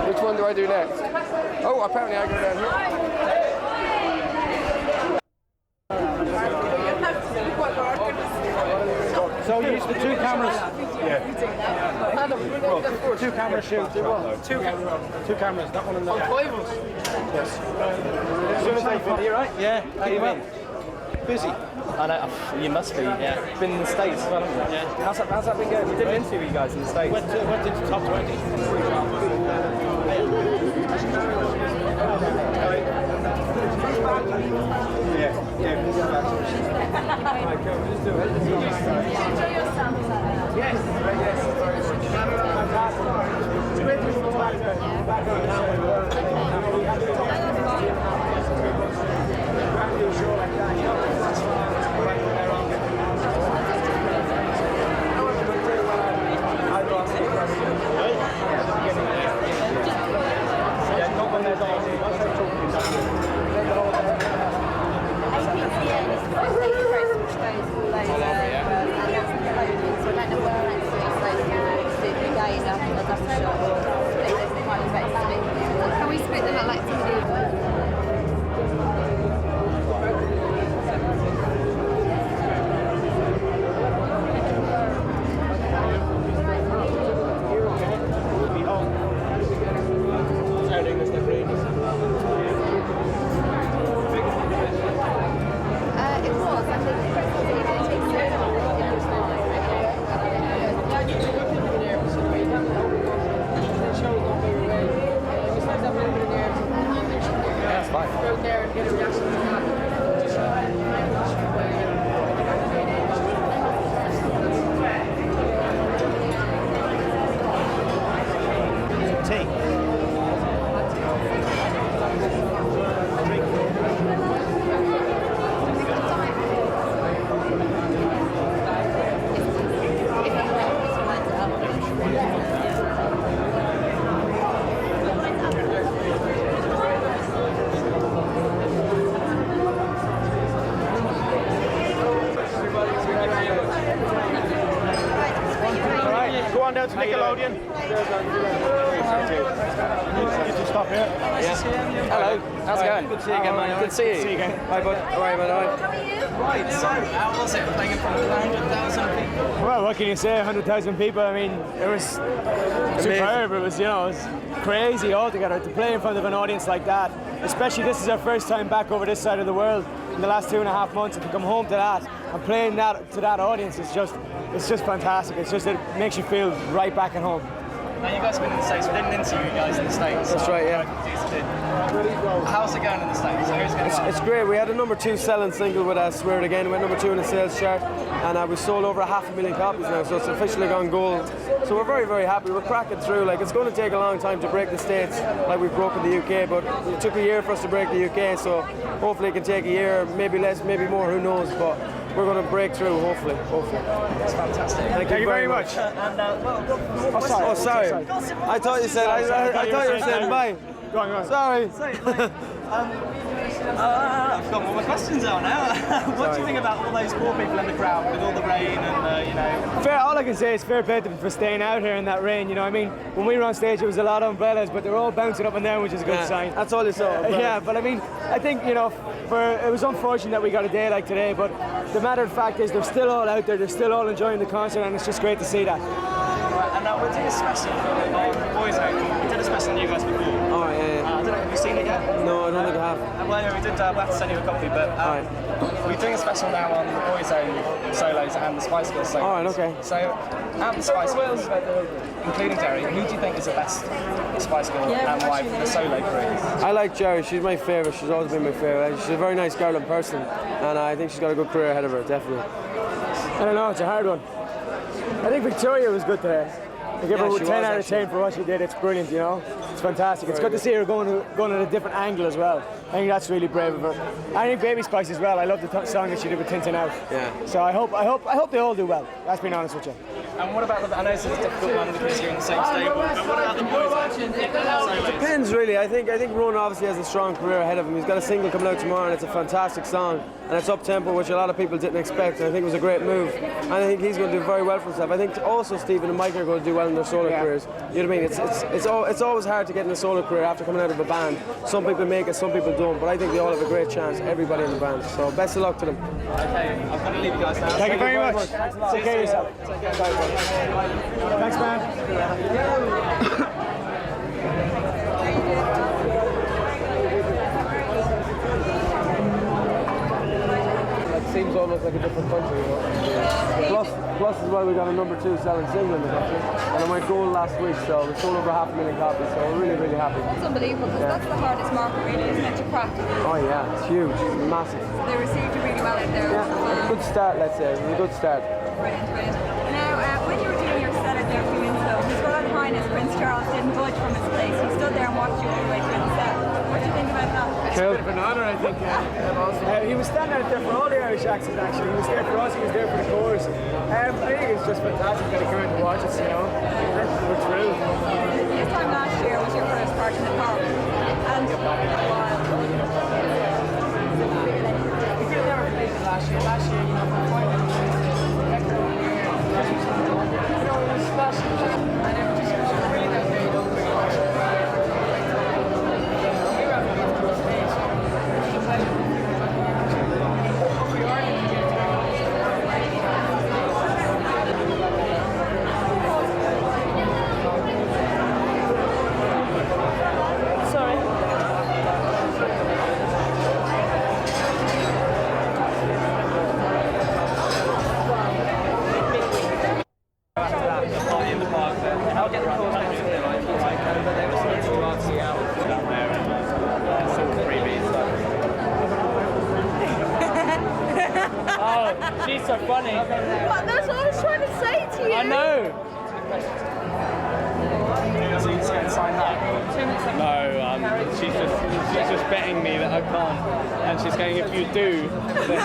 Which one do I do next? Oh, apparently I go down here. So you use the two cameras? Yeah. Well, two camera shoot. Two cameras, that one and that one. Yes. As soon as they fit here, right? Yeah. How you been? Busy. I know, you must be, yeah. Been in the States as well, haven't you? Yeah. How's that been going? We did an interview with you guys in the States. Went into top 20. Can we split them at like somebody? Down to Nickelodeon. You just stop here. Yeah. Hello. How's it going? Good to see you again, mate. Good to see you. See you again. Hi, bud. How are you, man? Right. So, how was it playing in front of 100,000 people? Well, what can you say? 100,000 people. I mean, it was superb. It was, you know, it was crazy altogether to play in front of an audience like that. Especially, this is our first time back over this side of the world in the last 2.5 months, and to come home to that and playing that to that audience is just fantastic. It's just, it makes you feel right back at home. Now you guys have been in the States. We didn't interview you guys in the States. That's right, yeah. How's it going in the States? Who's going well? It's great. We had a #2 selling single with Swear It Again. We went #2 in the sales chart, and we sold over 500,000 copies now, so it's officially gone gold. So we're very, very happy. We're cracking through. Like, it's going to take a long time to break the States like we've broken the UK, but it took a year for us to break the UK, so hopefully it can take a year, maybe less, maybe more, who knows, but we're going to break through, hopefully. That's fantastic. Thank you very much. Oh, sorry. I thought you said, I thought you were saying bye. Go on. Sorry. I've got all my questions out now. What do you think about all those poor people in the crowd with all the rain and, you know? All I can say is fair play to them for staying out here in that rain. You know, I mean, when we were on stage, it was a lot of umbrellas, but they were all bouncing up and down, which is a good sign. That's all you saw. Yeah, but I mean, I think, you know, it was unfortunate that we got a day like today, but the matter of fact is they're still all out there, they're still all enjoying the concert, and it's just great to see that. Right, and now we're doing a special for Boys Home. We did a special on you guys before. Oh, yeah. I don't know, have you seen it yet? No, I don't think I have. Well, yeah, we did have to send you a copy, but we're doing a special now on the Boys Home solos and the Spice Girls solos. All right, okay. So, out of the Spice Girls, including Jerry, who do you think is the best Spice Girl and why for the solo career? I like Jerry. She's my favourite. She's always been my favourite. She's a very nice girl in person, and I think she's got a good career ahead of her, definitely. I don't know, it's a hard one. I think Victoria was good today. I give Yeah, her she 10 was out of 10 actually. for what she did. It's brilliant, you know. It's fantastic. It's good to see her going at a different angle as well. I think that's really brave of her. I think Baby Spice as well. I love the song that she did with Tintin Out. Yeah. So I hope they all do well. That's being honest with you. And what about I know it's a difficult one because you're in the same stable, but what about the boys? Depends really. I think Ronan obviously has a strong career ahead of him. He's got a single coming out tomorrow, and it's a fantastic song, and it's up tempo, which a lot of people didn't expect. And I think it was a great move, and I think he's going to do very well for himself. I think also Stephen and Mike are going to do well in their solo careers. You know what I mean? It's always hard to get in a solo career after coming out of a band. Some people make it, some people don't, but I think they all have a great chance. Everybody in the band. So best of luck to them. Okay, I'm going to leave you guys now. Thank you very much. Take care of yourself. Thanks, man. It seems almost like a different country, you know. Plus as well, we got a number 2 selling single in the country, and it went gold last week, so we sold over 500,000 copies, so we're really, really happy. It's unbelievable because that's the hardest market, really, isn't it, to crack? Oh yeah, it's huge, it's massive. They received you really well out there. Yeah, good start, let's say. It was a good start. Brilliant, brilliant. Now, when you were doing your set out there a few minutes ago, His Royal Highness Prince Charles didn't budge from his place. He stood there and watched you all the way through the set. What do you think about that? It's a bit of an honour, I think. He was standing out there for all the Irish accents, actually. He was there for us, he was there for the Corrs. I think it's just fantastic that he came out to watch us, you know. We're thrilled. This time last year was your first part in the Corrs. And We could have never played it last year. Last year, you know, for final, you know, it was special. And it was just really that day, you know, we were having a good stage. It was like, we are in the I'll get the calls down to the but they were supposed to ask you out down there and some freebies. Oh, she's so funny. what? That's what I was trying to say to you. I know. So you just go and sign that? No, she's just betting me that I can't, and she's going, if you do, then...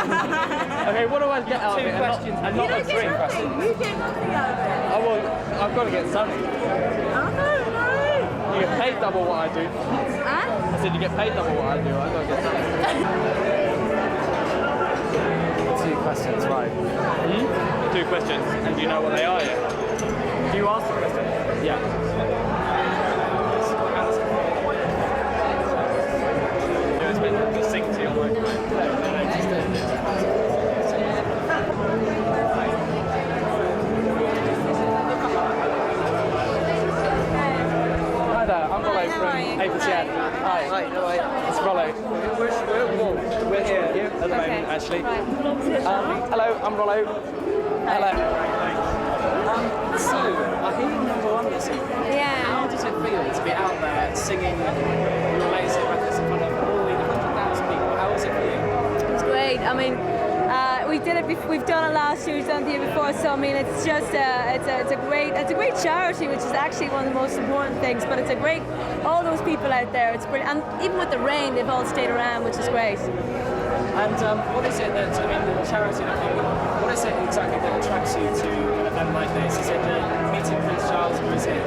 Okay, what do I get out of it? Two questions. And You not a don't get drink. nothing. You get nothing out of it. Oh, well, I've got to get something. Oh, no. You get paid double what I do. Huh? I said you get paid double what I do. I've got to get something. 2 questions, right. 2 questions, and do you know what they are yet? Do you ask the question? Yeah. It's been to sing to you on my Hi there, I'm Rollo from APCN. Hi, it's Rollo. We're here at the moment, actually. Hello, I'm Rollo. Hello. So, I hear you're number 1 this evening. Yeah. How does it feel to be out there singing your latest hit records in front of all the 100,000 people? How was it for you? It was great. I mean, we did it. We've done it last year. We've done it the year before. So I mean, it's just it's a great charity, which is actually one of the most important things. But it's a great, all those people out there. It's brilliant. And even with the rain, they've all stayed around, which is great. And what is it that, I mean, the charity and everything, what is it exactly that attracts you to an event like this? Is it meeting Prince Charles, or is it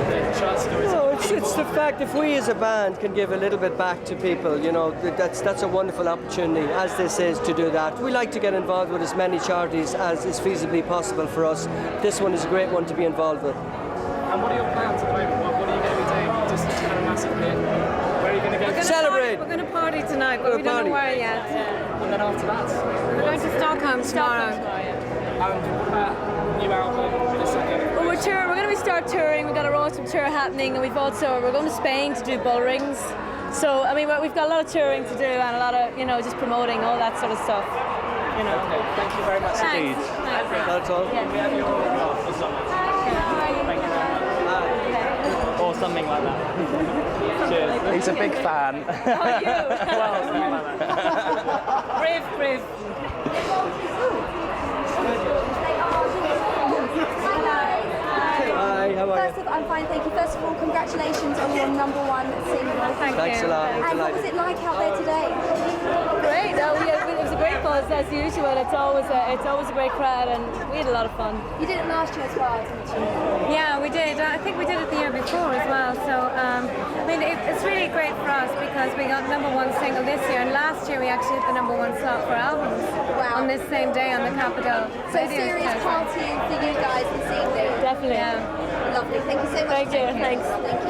the trust, or is No, it's the fact if we as a band can give a little bit back to people, you know, that's a wonderful opportunity, as this is, to do that. We like to get involved with as many charities as is feasibly possible for us. This one is a great one to be involved with. And what are your plans at the moment? What are you going to be doing? You just had a massive hit. Where are you going to go? Celebrate! We're going to party tonight, but we don't know where yet. And then after that? We're going to Stockholm tomorrow. And what about new album? Well, we're going to start touring. We've got a awesome tour happening, and we're going to Spain to do bull rings. So I mean, we've got a lot of touring to do and a lot of just promoting all that sort of stuff. Okay, thank you very much indeed. Thanks. That's all. We have your or something. Thank you very much. Or something like that. Cheers. He's a big fan. Oh, you? Well, something like that. Brave. Hi, how First of all, I'm fine, thank you. First of all, congratulations on your #1 single. Thanks a lot. And what was it like out there today? Great. No, it was a great buzz as usual. It's always a great crowd, and we had a lot of fun. You did it last year as well, didn't you? Yeah, we did. I think we did it the year before as well. So I mean, it's really great for us because we got #1 single this year, and last year we actually hit the #1 slot for albums on this same day on the Capitol. So serious party for you guys this evening. Definitely. Yeah. Lovely. Thank you so much. Thank you. Thanks. Thank you.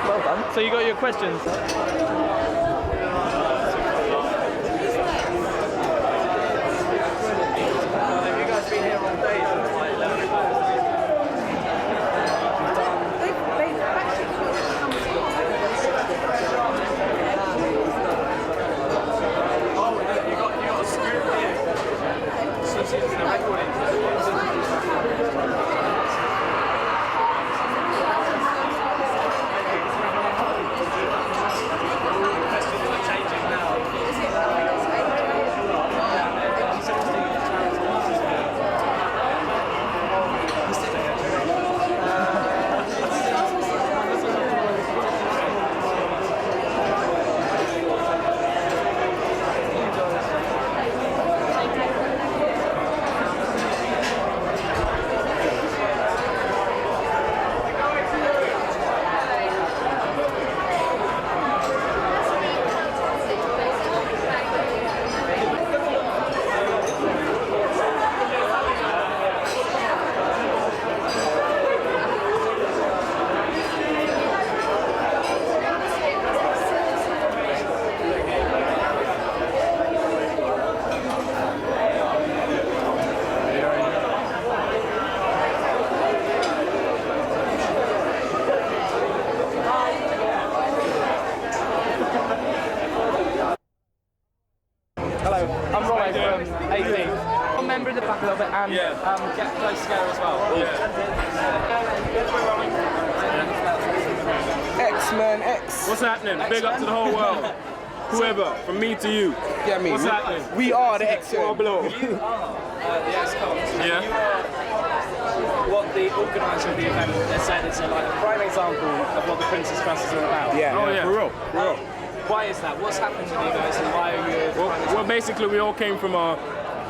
Well done. So you got your questions? Have you guys been here all day since like 11 o'clock? Remember the back a little bit and get close together as well. X-Man X. What's happening? Big up to the whole world. Whoever, from me to you. Yeah, me. What's happening? We are the X-Men. You are the X-Cons. Yeah. What the organiser of the event has said is like a prime example of what the Princess Trust is all about. Yeah, Oh yeah. for real. Why is that? What's happened with you guys and why are you Well, basically we all came from a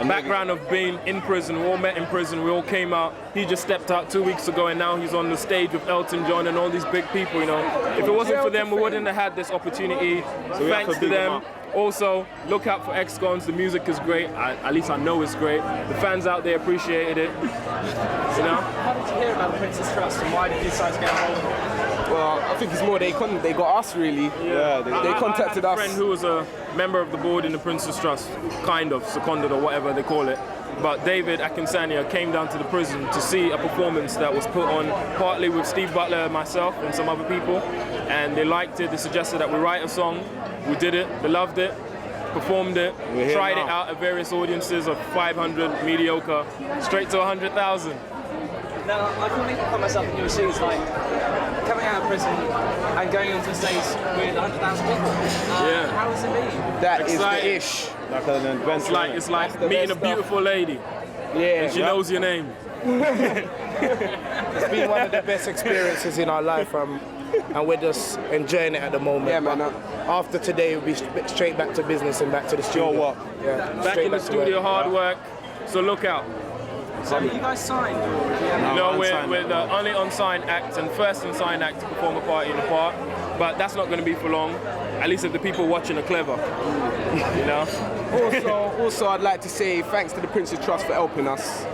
background of being in prison. We all met in prison. We all came out. He just stepped out 2 weeks ago, and now he's on the stage with Elton John and all these big people. You know, if it wasn't for them, we wouldn't have had this opportunity. So thanks to them. Also, look out for X-Cons. The music is great. At least I know it's great. The fans out there appreciated it. You know. How did you hear about the Princess Trust and why did you decide to get involved? Well, I think it's more they got us really. Yeah, they contacted I had a us. friend who was a member of the board in the Princess Trust, kind of seconded or whatever they call it. But David Akinsanya came down to the prison to see a performance that was put on partly with Steve Butler, myself, and some other people. And they liked it. They suggested that we write a song. We did it. They loved it. Performed it. Tried it out at various audiences of 500, mediocre, straight to 100,000. Now, I can't even put myself in your shoes, like coming out of prison and going onto a stage with 100,000 people. Yeah. How has it been? That It's is like- the ish. Like an adventure. It's like meeting a beautiful lady. Yeah. And she knows your name. It's been one of the best experiences in our life, and we're just enjoying it at the moment. Yeah, man. After today, we'll be straight back to business and back to the studio. You know what? Yeah. Back straight in the to studio, work. hard work. So look out. So are you guys signed? No, we're the only unsigned act and first unsigned act to perform a party in the park. But that's not going to be for long. At least if the people watching are clever. You know? Also, I'd like to say thanks to the Princess Trust for helping us.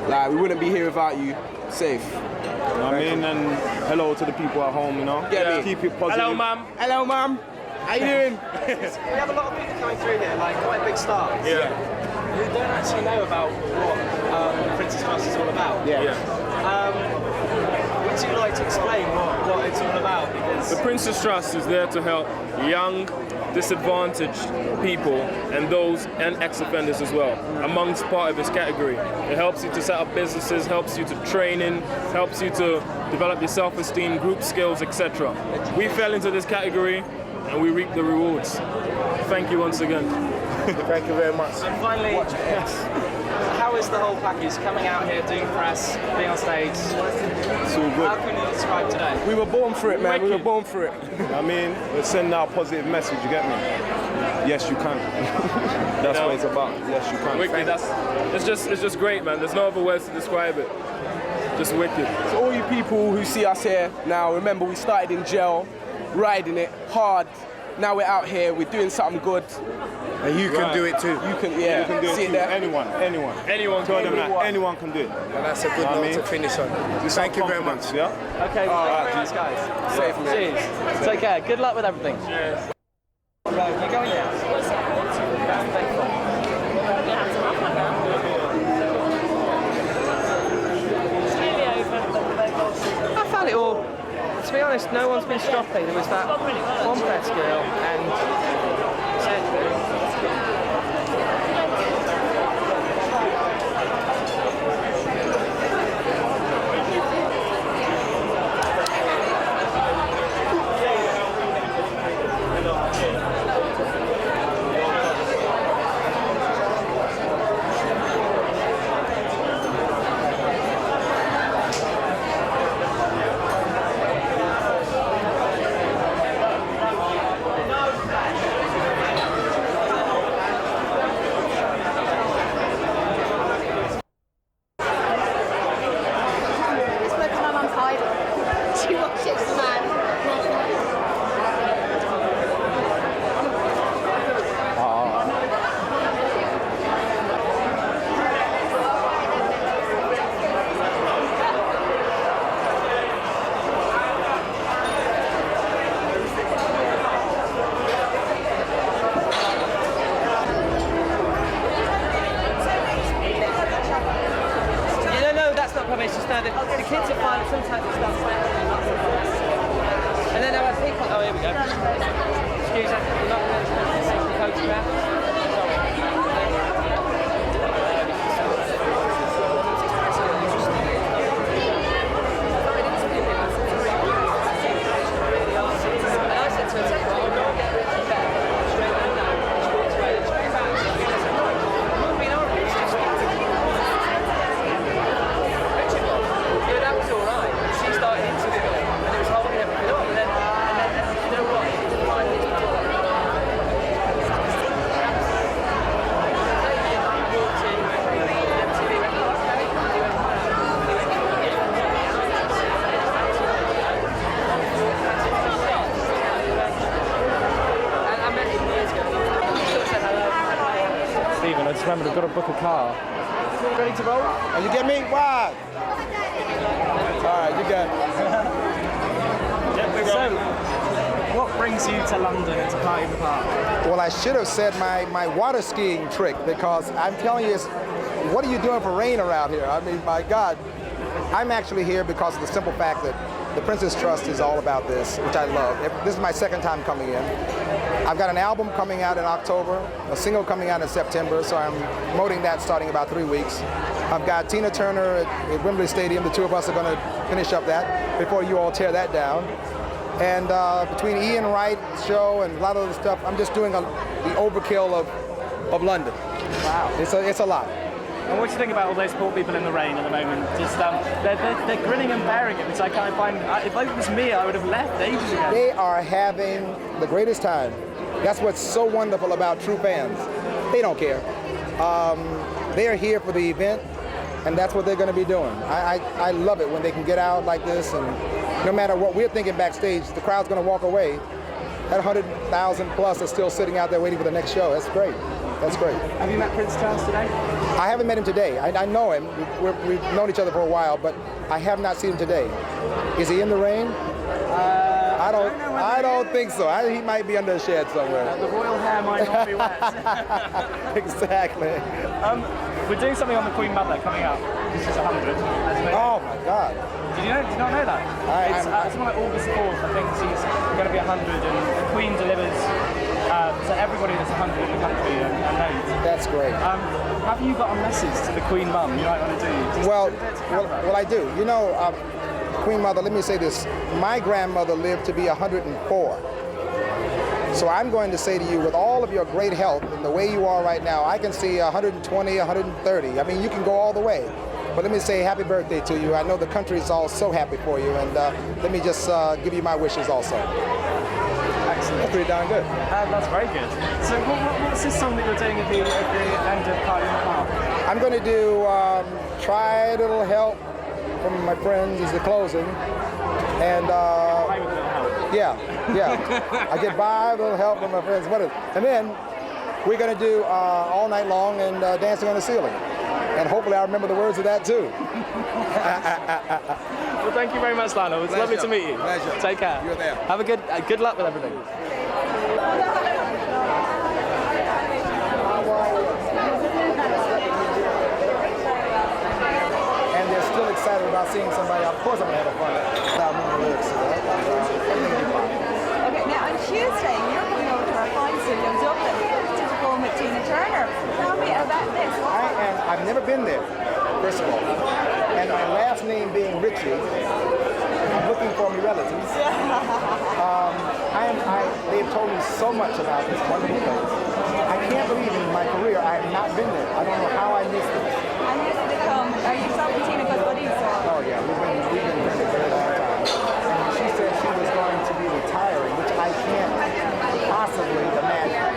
Like, we wouldn't be here without you. Safe. You know what I mean? And hello to the people at home, you know? Yeah. Keep it positive. Hello, ma'am. Hello, ma'am. How you doing? We have a lot of people coming through here, like quite big stars. Yeah. Who don't actually know about what the Princess Trust is all about. Yeah. Would you like to explain what it's all about? Because The Princess Trust is there to help young, disadvantaged people and those and ex-offenders as well, amongst part of this category. It helps you to set up businesses, helps you to training, helps you to develop your self-esteem, group skills, etc. We fell into this category and we reap the rewards. Thank you once again. Thank you very much. And finally, how is the whole package coming out here, doing press, being on stage? It's all good. How can you describe today? We were born for it, man. We were born for it. I mean, we're sending out a positive message, you get me? Yes, you can. That's what it's about. Yes, you can. Wicked, it's just great, man. There's no other words to describe it. Just wicked. So all you people who see us here now, remember we started in jail, riding it hard. Now we're out here, we're doing something good. And you can do it too. You can, yeah. You can do it see too. there? Anyone. Tell them that anyone can do it. And that's a good note to finish on. Thank you very much. Yeah? Okay, well, thank you very much, guys. Safe, man. Cheers. Take care. Good luck with everything. Cheers. Right, you're going now. I found it all, to be honest, no one's been stroppy. There was that one press girl and the kids are fine, sometimes it's stuff. And then I think, oh, here we go. Excuse me, you're not going to take the photograph? Remember, I've got to book a car. Ready to roll? And you get me? Wide. All right, you got it. So, what brings you to London and to party in the park? Well, I should have said my water skiing trick, because I'm telling you, what are you doing for rain around here? I mean, my God. I'm actually here because of the simple fact that the Princess Trust is all about this, which I love. This is my second time coming in. I've got an album coming out in October, a single coming out in September, so I'm promoting that starting about 3 weeks. I've got Tina Turner at Wembley Stadium. The two of us are going to finish up that before you all tear that down. And between Ian Wright's show and a lot of other stuff, I'm just doing the overkill of London. Wow. It's a lot. And what do you think about all those poor people in the rain at the moment? Just they're grinning and bearing it, which I can't find. If it was me, I would have left ages ago. They are having the greatest time. That's what's so wonderful about true fans. They don't care. They are here for the event, and that's what they're going to be doing. I love it when they can get out like this, and no matter what we're thinking backstage, the crowd's going to walk away. That 100,000 plus are still sitting out there waiting for the next show. That's great. That's great. Have you met Prince Charles today? I haven't met him today. I know him. We've known each other for a while, but I have not seen him today. Is he in the rain? I don't think so. He might be under a shed somewhere. The royal hair might not be wet. Exactly. We're doing something on the Queen Mother coming up. This is 100. Oh my God. Did you not know that? It's on like August 4th. I think she's going to be 100, and the Queen delivers to everybody that's 100 in the country and knows. That's great. Have you got a message to the Queen Mum you might want to do? Well, I do. You know, Queen Mother, let me say this. My grandmother lived to be 104. So I'm going to say to you, with all of your great health and the way you are right now, I can see 120, 130. I mean, you can go all the way. But let me say happy birthday to you. I know the country is all so happy for you, and let me just give you my wishes also. Excellent. That's pretty darn good. That's very good. So what's this song that you're doing at the end of Party in the Park? I'm going to do Try a Little Help from my friends as the closing. And yeah. I get by with a little help from my friends. And then we're going to do All Night Long and Dancing on the Ceiling. And hopefully I remember the words of that too. Well, thank you very much, Lionel. It's lovely to meet you. Pleasure. Take care. You're there. Have a good luck with everything. And they're still excited about seeing somebody. Of course I'm going to have fun. I remember the lyrics to that. Okay, now on Tuesday, you're going over to our fine studio in Dublin to perform with Tina Turner. Tell me about this. I've never been there, first of all. And my last name being Ritchie, I'm looking for my relatives. They've told me so much about this wonderful place. I can't believe in my career I have not been there. I don't know how I missed this. And this has become, are you yourself and Tina good buddies? Oh yeah, we've been friends a very long time. And she said she was going to be retiring, which I can't possibly imagine.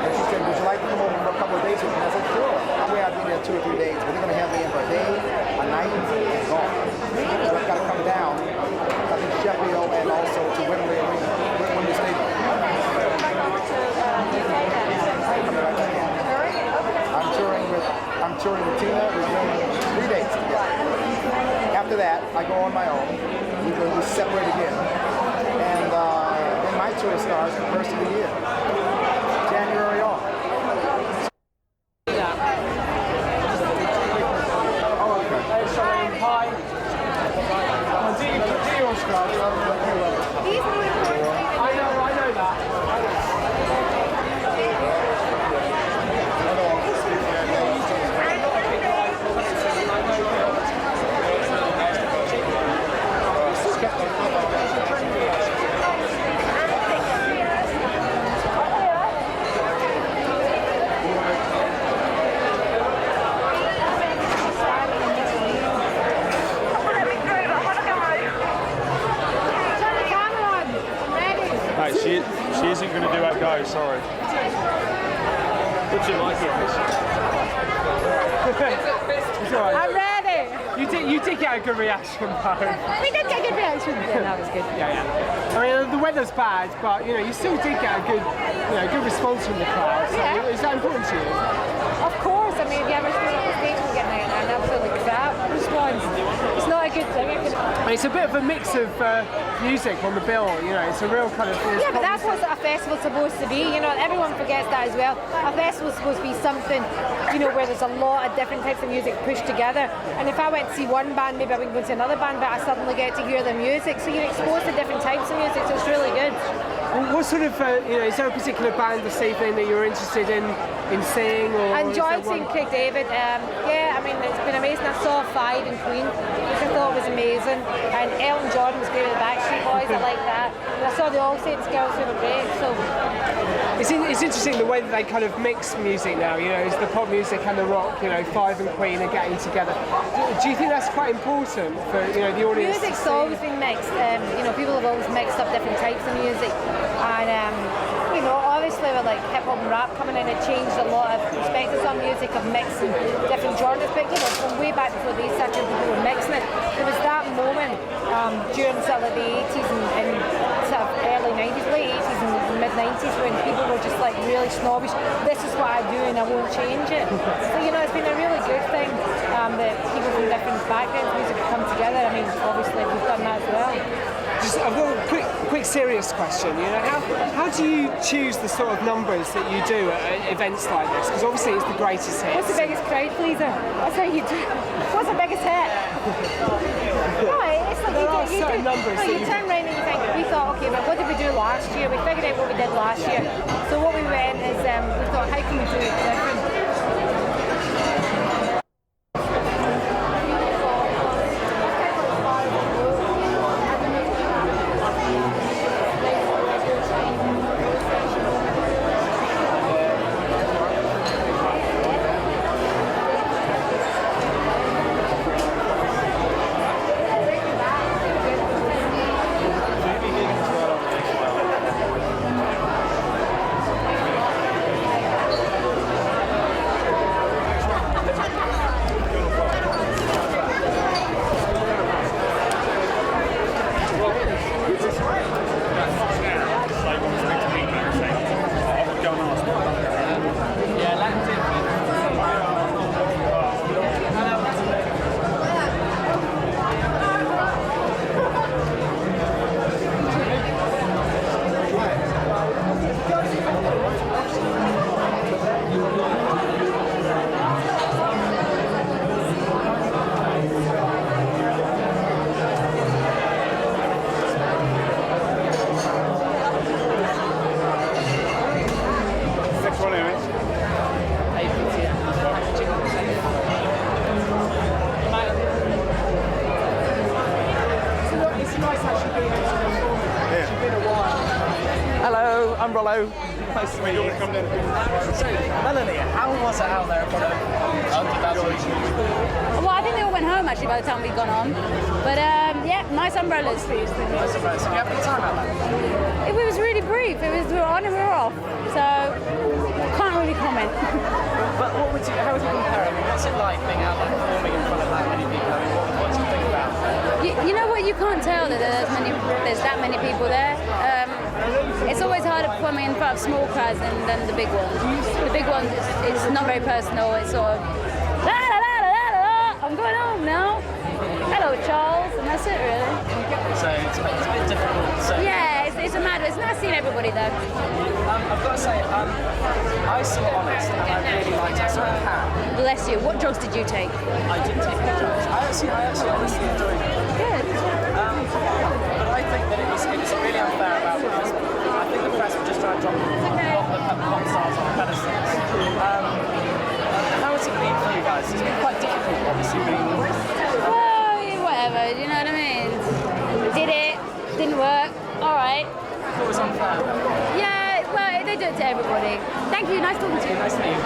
And she said, would you like to come over for a couple of days with me? I said, sure. I may not be there 2 or 3 days, but they're going to have me in for a day, a night, and gone. So I've got to come down, I think Sheffield, and also to Wembley Stadium. I'm touring with Tina. We're doing 3 days together. After that, I go on my own. We separate again. And then my tour starts the first of the year, January on. Oh, okay. Hi. Do your scratch. I know that. She isn't going to do that go, sorry. Would you like it? It's all right. I'm ready. You did get a good reaction, though. We did get a good reaction. Yeah, that was good. Yeah. I mean, the weather's bad, but you still did get a good response from the crowd. So is that important to you? Of course. I mean, if you ever stood on the stage and get an absolutely crap response, it's not a good thing. It's a bit of a mix of music on the bill. It's a real kind of. Yeah, but that's what a festival's supposed to be. Everyone forgets that as well. A festival's supposed to be something, where there's a lot of different types of music pushed together. And if I went to see one band, maybe I wouldn't go to another band, but I suddenly get to hear their music. So you're exposed to different types of music, so it's really good. What sort of, is there a particular band this evening that you're interested in seeing? Or I enjoyed seeing Craig David. Yeah, I mean, it's been amazing. I saw 5 in Queen, which I thought was amazing. And Elton John was great with the Backstreet Boys, I like that. And I saw the All Saints girls who were great, so. It's interesting the way that they kind of mix music now, it's the pop music and the rock, 5 and Queen are getting together. Do you think that's quite important for, the audience? Music's always been mixed. People have always mixed up different types of music. And, obviously with like hip hop and rap coming in, it changed a lot of perspectives on music of mixing different genres. But, from way back before these certain people were mixing it, there was that moment during sort of the 80s and sort of early 90s, late 80s and mid 90s when people were just like really snobbish. This is what I do and I won't change it. So, it's been a really good thing that people from different backgrounds, music have come together. I mean, obviously we've done that as well. I've got a quick serious question. How do you choose the sort of numbers that you do at events like this? Because obviously it's the greatest hit. What's the biggest crowd pleaser? That's how you do. What's the biggest hit? It's like there are certain numbers. No, you turn around and you think, we thought, okay, but what did we do last year? We figured out what we did last year. So what we went is we thought, how can we do it different? Rollo. Nice to meet you. So, Melanie, how was it out there in front of 100,000 people? Well, I think they all went home actually by the time we'd gone on. But yeah, nice umbrellas. Nice umbrellas. Did you have a good time out there? It was really brief. We were on and we were off. So, can't really comment. But how would you compare it? I mean, what's it like being out there performing in front of that many people? I mean, what do you think about it? You know what? You can't tell that there's that many people there. It's always harder performing in front of small crowds than the big ones. The big ones, it's not very personal. It's sort of, la la la la la la. I'm going home now. Hello, Charles, and that's it really. So it's a bit difficult. So. Yeah, it's a matter. It's nice seeing everybody though. I've got to say, I saw Honest and I really liked it. I saw Cat. Bless you. What drugs did you take? I didn't take any drugs. I actually honestly enjoyed it. Good. But I think that it was really unfair about it because I think the press were just trying to drop the pop stars on pedestals. How has it been for you guys? It's been quite difficult, obviously, being Well, whatever. You know what I mean? Did it? Didn't work. All right. It was unfair. Yeah. Well, they do it to everybody. Thank you. Nice talking to you. Nice to meet you.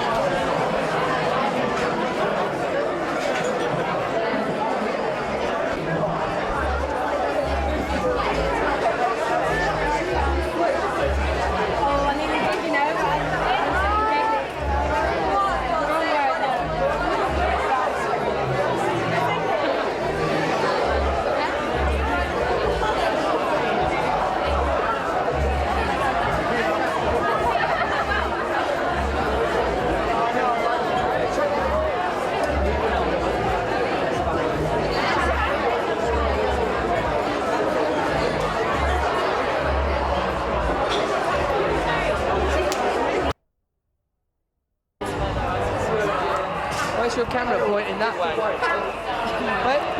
Where's your camera pointing that way?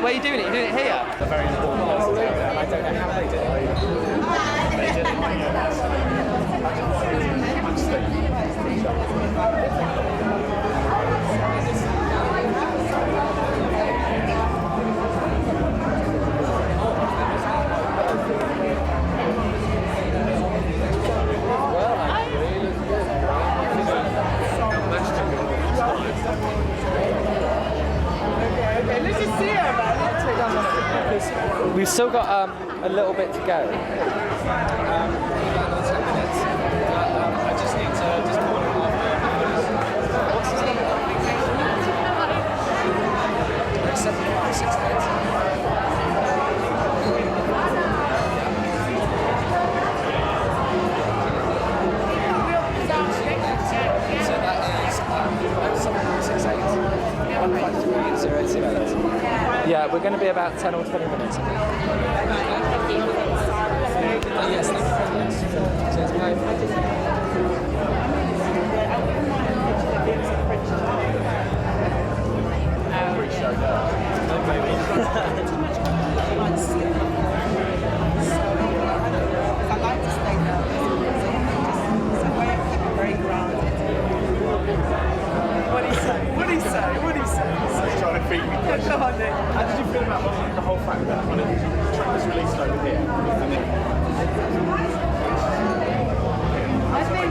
Where are you doing it? You're doing it here? A very important person. I don't know how they did We've still got a little bit to go. I just need to just call him after. What's his number? 756. So that is 768. 153 008. Yeah, we're going to be about 10 or 20 minutes. Yes, thank you. I like to stay there. It's a way of keeping very grounded. What do you say? What do you say? What do you say? He's trying to feed me questions. Go on then. How did you feel about the whole fact that kind of the track was released over here? And then I think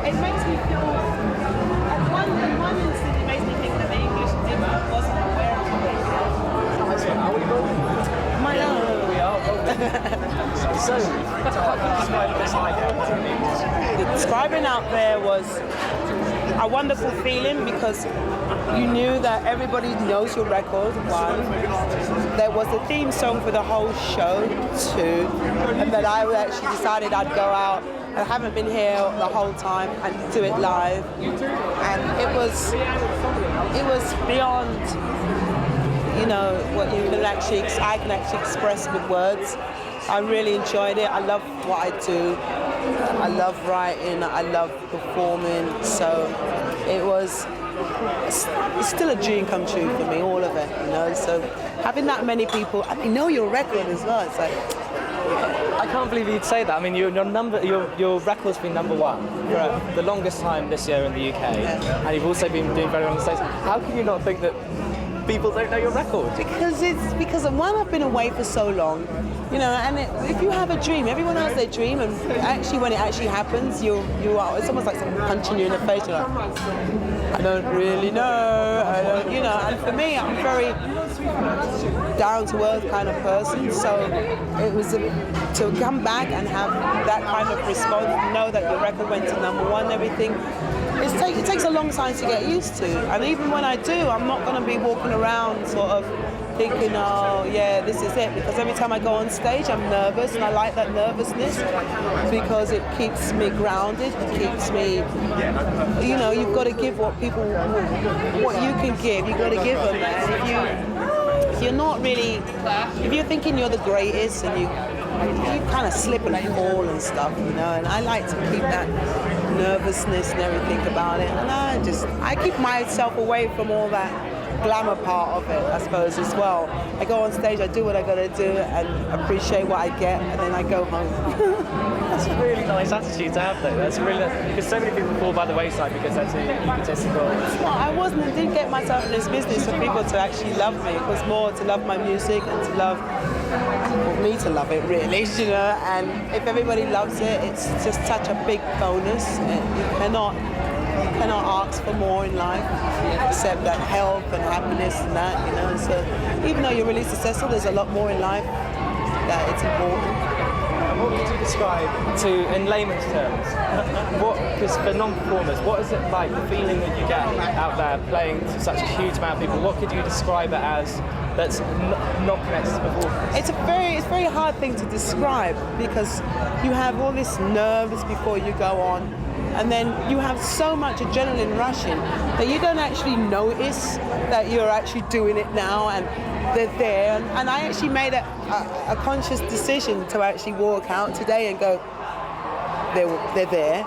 it makes me feel, at one instant it makes me think that the English wasn't aware of it. are we both? My love. We are. So, describe this like Describing out there was a wonderful feeling because you knew that everybody knows your record, one. There was a theme song for the whole show, two. And that I actually decided I'd go out. I haven't been here the whole time and do it live. And it was beyond, you know, what you can actually, I can actually express with words. I really enjoyed it. I love what I do. I love writing. I love performing. So it was, it's still a dream come true for me, all of it, you know. So having that many people, and they know your record as well. It's like, I can't believe you'd say that. I mean, your record's been number one for the longest time this year in the UK, and you've also been doing very well in the States. How can you not think that people don't know your record? Because one, I've been away for so long, You know, and if you have a dream, everyone has their dream, and actually when it actually happens, you are, it's almost like someone punching you in the face. You're like, I don't really know, you know. And for me, I'm very down to earth kind of person, so it was to come back and have that kind of response, know that your record went to #1 and everything. It takes a long time to get used to, and even when I do, I'm not going to be walking around sort of thinking, oh yeah, this is it, because every time I go on stage I'm nervous, and I like that nervousness because it keeps me grounded, it keeps me, you know, you've got to give what people, what you can give, you've got to give them that. And if you're not really, if you're thinking you're the greatest, and you kind of slip and fall and stuff, you know, and I like to keep that nervousness and everything about it, and I keep myself away from all that glamour part of it, I suppose, as well. I go on stage, I do what I gotta do, and appreciate what I get, and then I go home. That's a really nice attitude to have, though. That's really, because so many people fall by the wayside because they're too egotistical. Well, I didn't get myself in this business for people to actually love me. It was more to love my music and to love, for me to love it, really, you know. And if everybody loves it, it's just such a big bonus. You cannot ask for more in life except that health and happiness and that, you know. So even though you're really successful, there's a lot more in life that it's important. And what could you describe in layman's terms, because for non-performers, what is it like, the feeling that you get out there playing to such a huge amount of people? What could you describe it as that's not connected to performance? It's a very hard thing to describe, because you have all this nerves before you go on, and then you have so much adrenaline rushing that you don't actually notice that you're actually doing it now, and they're there. And I actually made a conscious decision to actually walk out today and go, they're there,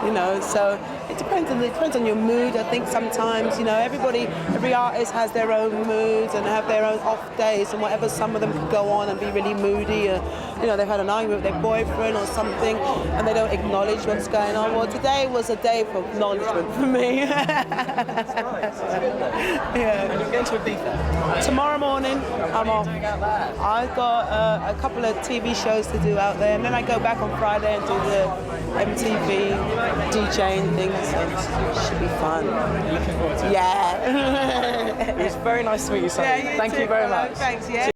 you know. So it depends on your mood. I think sometimes, you know, every artist has their own moods and have their own off days and whatever. Some of them can go on and be really moody, you know, they've had an argument with their boyfriend or something and they don't acknowledge what's going on. Well, today was a day for acknowledgement for me. Yeah. And you're going to Ibiza? Tomorrow morning, I'm off. I've got a couple of TV shows to do out there, and then I go back on Friday and do the MTV DJing things. It should be fun. Looking forward to it. Yeah. It was very nice to meet you, Sonique. Yeah, Thank you very much. Thanks, yeah.